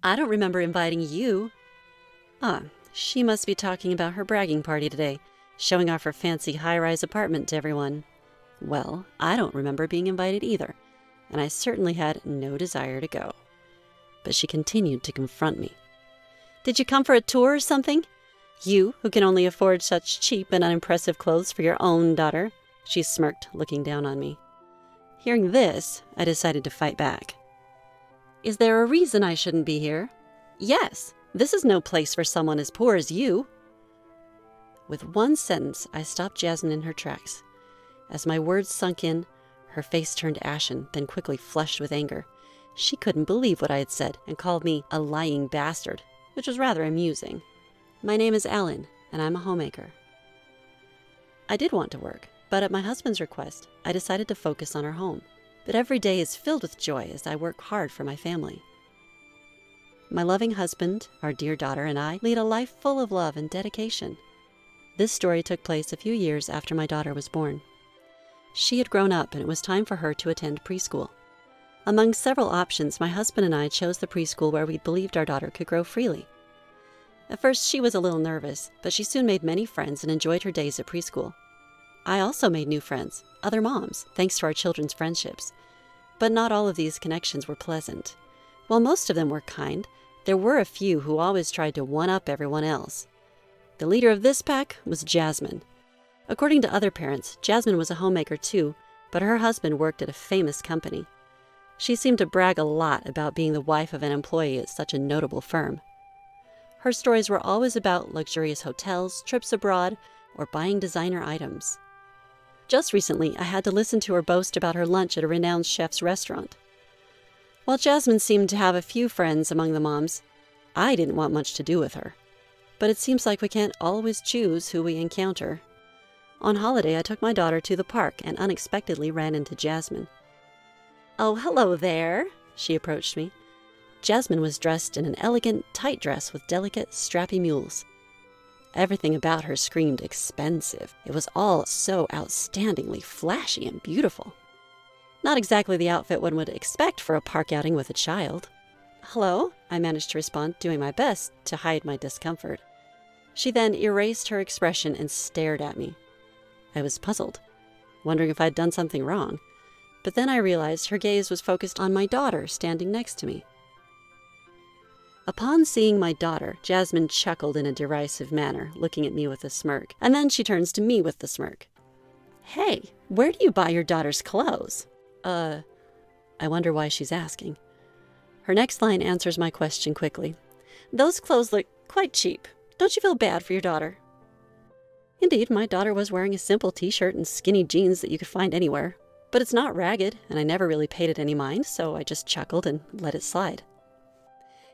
I don't remember inviting you. Ah, she must be talking about her bragging party today, showing off her fancy high-rise apartment to everyone. Well, I don't remember being invited either, and I certainly had no desire to go. But she continued to confront me. Did you come for a tour or something? You, who can only afford such cheap and unimpressive clothes for your own daughter? She smirked, looking down on me. Hearing this, I decided to fight back. Is there a reason I shouldn't be here? Yes, this is no place for someone as poor as you. With one sentence, I stopped Jasmine in her tracks. As my words sunk in, her face turned ashen, then quickly flushed with anger. She couldn't believe what I had said and called me a lying bastard, which was rather amusing. My name is Ellen, and I'm a homemaker. I did want to work, but at my husband's request, I decided to focus on our home. But every day is filled with joy as I work hard for my family. My loving husband, our dear daughter, and I lead a life full of love and dedication. This story took place a few years after my daughter was born. She had grown up, and it was time for her to attend preschool. Among several options, my husband and I chose the preschool where we believed our daughter could grow freely. At first, she was a little nervous, but she soon made many friends and enjoyed her days at preschool. I also made new friends, other moms, thanks to our children's friendships. But not all of these connections were pleasant. While most of them were kind, there were a few who always tried to one-up everyone else. The leader of this pack was Jasmine. According to other parents, Jasmine was a homemaker too, but her husband worked at a famous company. She seemed to brag a lot about being the wife of an employee at such a notable firm. Her stories were always about luxurious hotels, trips abroad, or buying designer items. Just recently, I had to listen to her boast about her lunch at a renowned chef's restaurant. While Jasmine seemed to have a few friends among the moms, I didn't want much to do with her. But it seems like we can't always choose who we encounter. On holiday, I took my daughter to the park and unexpectedly ran into Jasmine. "Oh, hello there," she approached me. Jasmine was dressed in an elegant, tight dress with delicate, strappy mules. Everything about her screamed expensive. It was all so outstandingly flashy and beautiful. Not exactly the outfit one would expect for a park outing with a child. "Hello," I managed to respond, doing my best to hide my discomfort. She then erased her expression and stared at me. I was puzzled, wondering if I'd done something wrong. But then I realized her gaze was focused on my daughter standing next to me. Upon seeing my daughter, Jasmine chuckled in a derisive manner, looking at me with a smirk, and then she turns to me with the smirk. "Hey, where do you buy your daughter's clothes?" I wonder why she's asking. Her next line answers my question quickly. "Those clothes look quite cheap. Don't you feel bad for your daughter?" Indeed, my daughter was wearing a simple t-shirt and skinny jeans that you could find anywhere. But it's not ragged, and I never really paid it any mind, so I just chuckled and let it slide.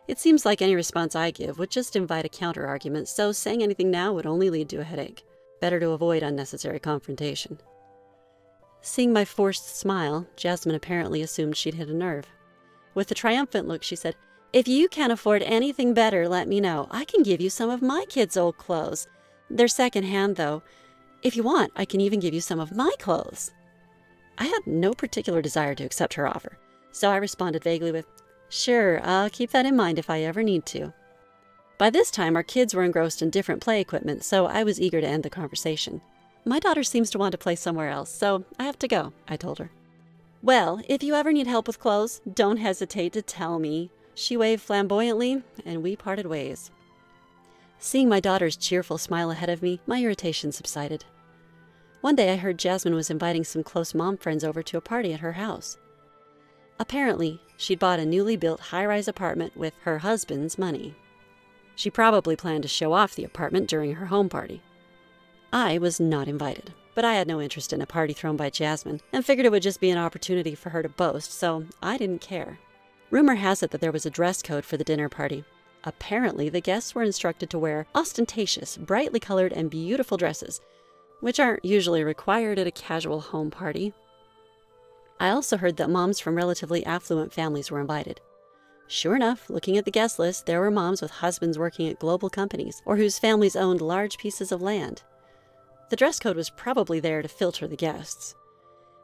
It seems like any response I give would just invite a counter-argument, so saying anything now would only lead to a headache. Better to avoid unnecessary confrontation. Seeing my forced smile, Jasmine apparently assumed she'd hit a nerve. With a triumphant look, she said, "If you can't afford anything better, let me know. I can give you some of my kids' old clothes. They're second-hand, though. If you want, I can even give you some of my clothes." I had no particular desire to accept her offer, so I responded vaguely with, "Sure, I'll keep that in mind if I ever need to." By this time, our kids were engrossed in different play equipment, so I was eager to end the conversation. "My daughter seems to want to play somewhere else, so I have to go," I told her. "Well, if you ever need help with clothes, don't hesitate to tell me." She waved flamboyantly, and we parted ways. Seeing my daughter's cheerful smile ahead of me, my irritation subsided. One day I heard Jasmine was inviting some close mom friends over to a party at her house. Apparently, she'd bought a newly built high-rise apartment with her husband's money. She probably planned to show off the apartment during her home party. I was not invited, but I had no interest in a party thrown by Jasmine and figured it would just be an opportunity for her to boast, so I didn't care. Rumor has it that there was a dress code for the dinner party. Apparently, the guests were instructed to wear ostentatious, brightly colored, and beautiful dresses, which aren't usually required at a casual home party. I also heard that moms from relatively affluent families were invited. Sure enough, looking at the guest list, there were moms with husbands working at global companies or whose families owned large pieces of land. The dress code was probably there to filter the guests.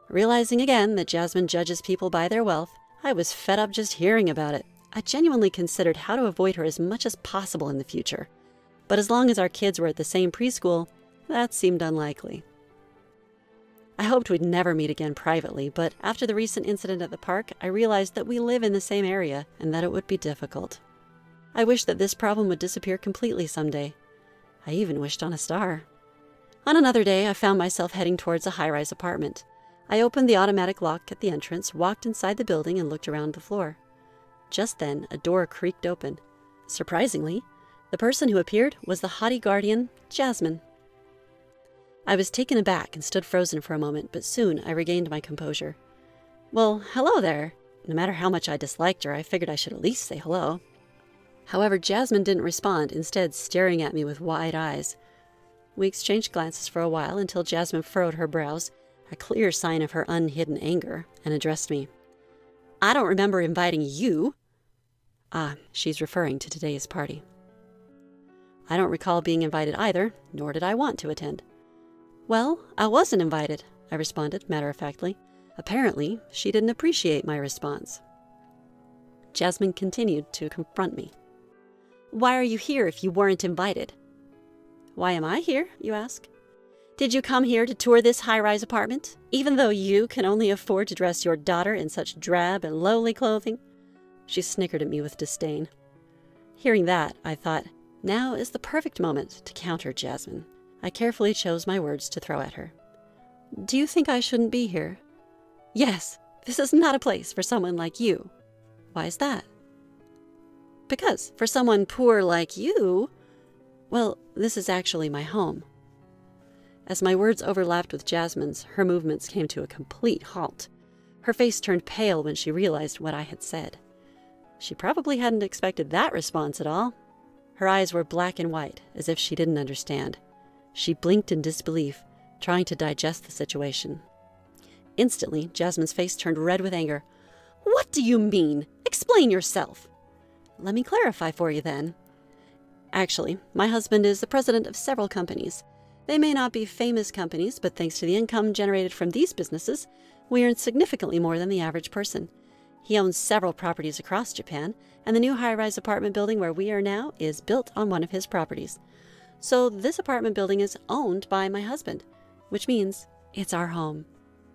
Realizing again that Jasmine judges people by their wealth, I was fed up just hearing about it. I genuinely considered how to avoid her as much as possible in the future. But as long as our kids were at the same preschool, that seemed unlikely. I hoped we'd never meet again privately, but after the recent incident at the park, I realized that we live in the same area and that it would be difficult. I wished that this problem would disappear completely someday. I even wished on a star. On another day, I found myself heading towards a high-rise apartment. I opened the automatic lock at the entrance, walked inside the building, and looked around the floor. Just then, a door creaked open. Surprisingly, the person who appeared was the haughty guardian, Jasmine. I was taken aback and stood frozen for a moment, but soon I regained my composure. Well, hello there. No matter how much I disliked her, I figured I should at least say hello. However, Jasmine didn't respond, instead staring at me with wide eyes. We exchanged glances for a while until Jasmine furrowed her brows, a clear sign of her unhidden anger, and addressed me. I don't remember inviting you. Ah, she's referring to today's party. I don't recall being invited either, nor did I want to attend. Well, I wasn't invited, I responded matter-of-factly. Apparently, she didn't appreciate my response. Jasmine continued to confront me. Why are you here if you weren't invited? Why am I here, you ask? Did you come here to tour this high-rise apartment, even though you can only afford to dress your daughter in such drab and lowly clothing? She snickered at me with disdain. Hearing that, I thought, now is the perfect moment to counter Jasmine. I carefully chose my words to throw at her. Do you think I shouldn't be here? Yes, this is not a place for someone like you. Why is that? Because for someone poor like you, well, this is actually my home. As my words overlapped with Jasmine's, her movements came to a complete halt. Her face turned pale when she realized what I had said. She probably hadn't expected that response at all. Her eyes were black and white, as if she didn't understand. She blinked in disbelief, trying to digest the situation. Instantly, Jasmine's face turned red with anger. What do you mean? Explain yourself. Let me clarify for you then. Actually, my husband is the president of several companies. They may not be famous companies, but thanks to the income generated from these businesses, we earn significantly more than the average person. He owns several properties across Japan, and the new high-rise apartment building where we are now is built on one of his properties. So this apartment building is owned by my husband, which means it's our home.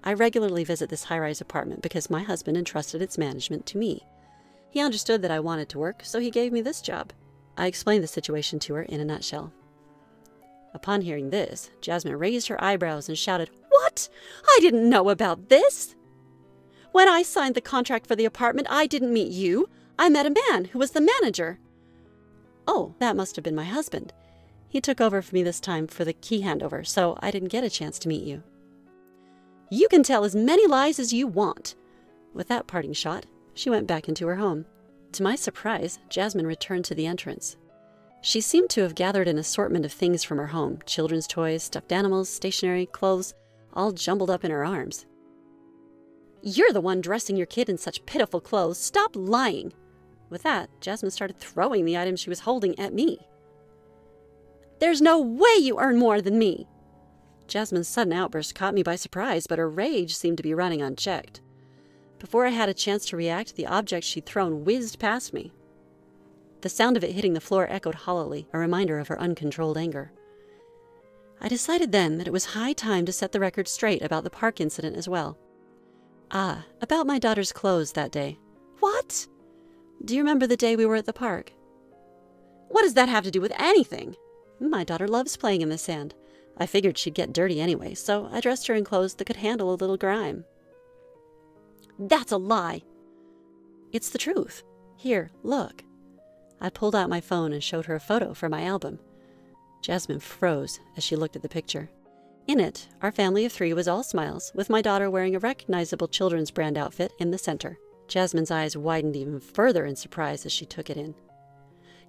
I regularly visit this high-rise apartment because my husband entrusted its management to me. He understood that I wanted to work, so he gave me this job. I explained the situation to her in a nutshell. Upon hearing this, Jasmine raised her eyebrows and shouted, What? I didn't know about this! When I signed the contract for the apartment, I didn't meet you. I met a man who was the manager. Oh, that must have been my husband. He took over for me this time for the key handover, so I didn't get a chance to meet you. You can tell as many lies as you want. With that parting shot, she went back into her home. To my surprise, Jasmine returned to the entrance. She seemed to have gathered an assortment of things from her home, children's toys, stuffed animals, stationery, clothes, all jumbled up in her arms. You're the one dressing your kid in such pitiful clothes. Stop lying. With that, Jasmine started throwing the items she was holding at me. There's no way you earn more than me. Jasmine's sudden outburst caught me by surprise, but her rage seemed to be running unchecked. Before I had a chance to react, the object she'd thrown whizzed past me. The sound of it hitting the floor echoed hollowly, a reminder of her uncontrolled anger. I decided then that it was high time to set the record straight about the park incident as well. Ah, about my daughter's clothes that day. What? Do you remember the day we were at the park? What does that have to do with anything? My daughter loves playing in the sand. I figured she'd get dirty anyway, so I dressed her in clothes that could handle a little grime. That's a lie. It's the truth. Here, look. I pulled out my phone and showed her a photo from my album. Jasmine froze as she looked at the picture. In it, our family of 3 was all smiles, with my daughter wearing a recognizable children's brand outfit in the center. Jasmine's eyes widened even further in surprise as she took it in.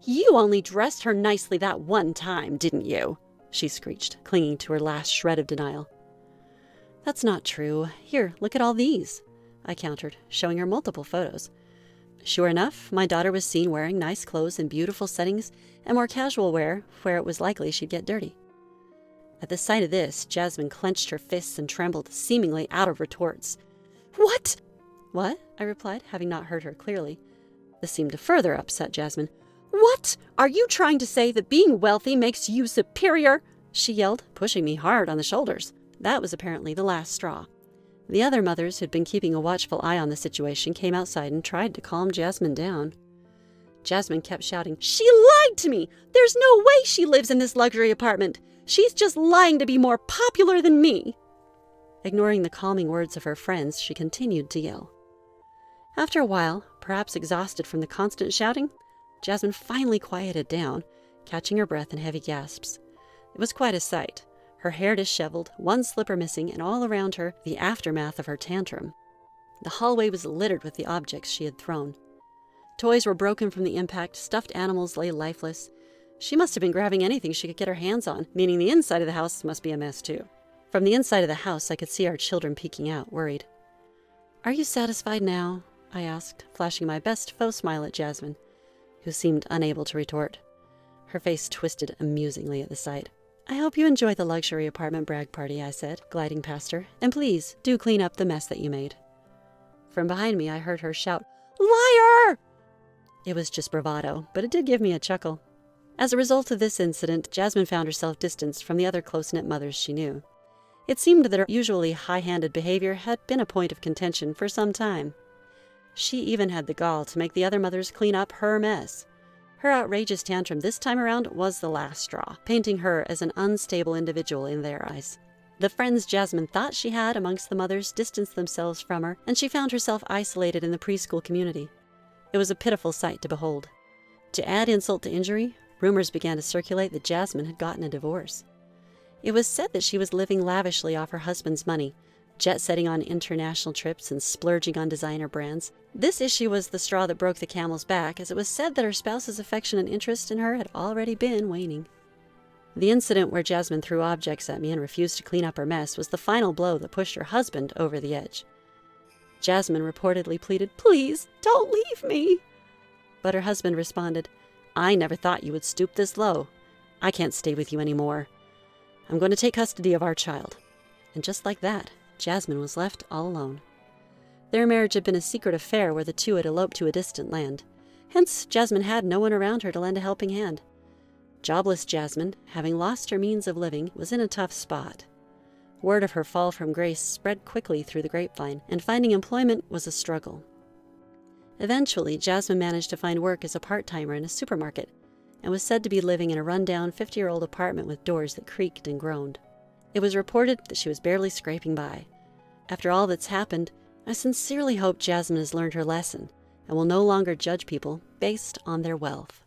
You only dressed her nicely that one time, didn't you? She screeched, clinging to her last shred of denial. That's not true. Here, look at all these, I countered, showing her multiple photos. Sure enough, my daughter was seen wearing nice clothes in beautiful settings and more casual wear where it was likely she'd get dirty. At the sight of this, Jasmine clenched her fists and trembled, seemingly out of retorts. What? What? I replied, having not heard her clearly. This seemed to further upset Jasmine. "What? Are you trying to say that being wealthy makes you superior?" she yelled, pushing me hard on the shoulders. That was apparently the last straw. The other mothers who'd been keeping a watchful eye on the situation came outside and tried to calm Jasmine down. Jasmine kept shouting, "She lied to me! There's no way she lives in this luxury apartment! She's just lying to be more popular than me!" Ignoring the calming words of her friends, she continued to yell. After a while, perhaps exhausted from the constant shouting, Jasmine finally quieted down, catching her breath in heavy gasps. It was quite a sight. Her hair disheveled, one slipper missing, and all around her, the aftermath of her tantrum. The hallway was littered with the objects she had thrown. Toys were broken from the impact, stuffed animals lay lifeless. She must have been grabbing anything she could get her hands on, meaning the inside of the house must be a mess too. From the inside of the house, I could see our children peeking out, worried. "Are you satisfied now?" I asked, flashing my best faux smile at Jasmine, who seemed unable to retort. Her face twisted amusingly at the sight. "I hope you enjoy the luxury apartment brag party," I said, gliding past her. "And please, do clean up the mess that you made." From behind me, I heard her shout, "Liar!" It was just bravado, but it did give me a chuckle. As a result of this incident, Jasmine found herself distanced from the other close-knit mothers she knew. It seemed that her usually high-handed behavior had been a point of contention for some time. She even had the gall to make the other mothers clean up her mess. Her outrageous tantrum this time around was the last straw, painting her as an unstable individual in their eyes. The friends Jasmine thought she had amongst the mothers distanced themselves from her, and she found herself isolated in the preschool community. It was a pitiful sight to behold. To add insult to injury, rumors began to circulate that Jasmine had gotten a divorce. It was said that she was living lavishly off her husband's money, jet-setting on international trips and splurging on designer brands. This issue was the straw that broke the camel's back, as it was said that her spouse's affection and interest in her had already been waning. The incident where Jasmine threw objects at me and refused to clean up her mess was the final blow that pushed her husband over the edge. Jasmine reportedly pleaded, "Please, don't leave me." But her husband responded, "I never thought you would stoop this low. I can't stay with you anymore. I'm going to take custody of our child." And just like that, Jasmine was left all alone. Their marriage had been a secret affair where the two had eloped to a distant land. Hence, Jasmine had no one around her to lend a helping hand. Jobless Jasmine, having lost her means of living, was in a tough spot. Word of her fall from grace spread quickly through the grapevine, and finding employment was a struggle. Eventually, Jasmine managed to find work as a part-timer in a supermarket, and was said to be living in a run-down 50-year-old apartment with doors that creaked and groaned. It was reported that she was barely scraping by. After all that's happened, I sincerely hope Jasmine has learned her lesson and will no longer judge people based on their wealth.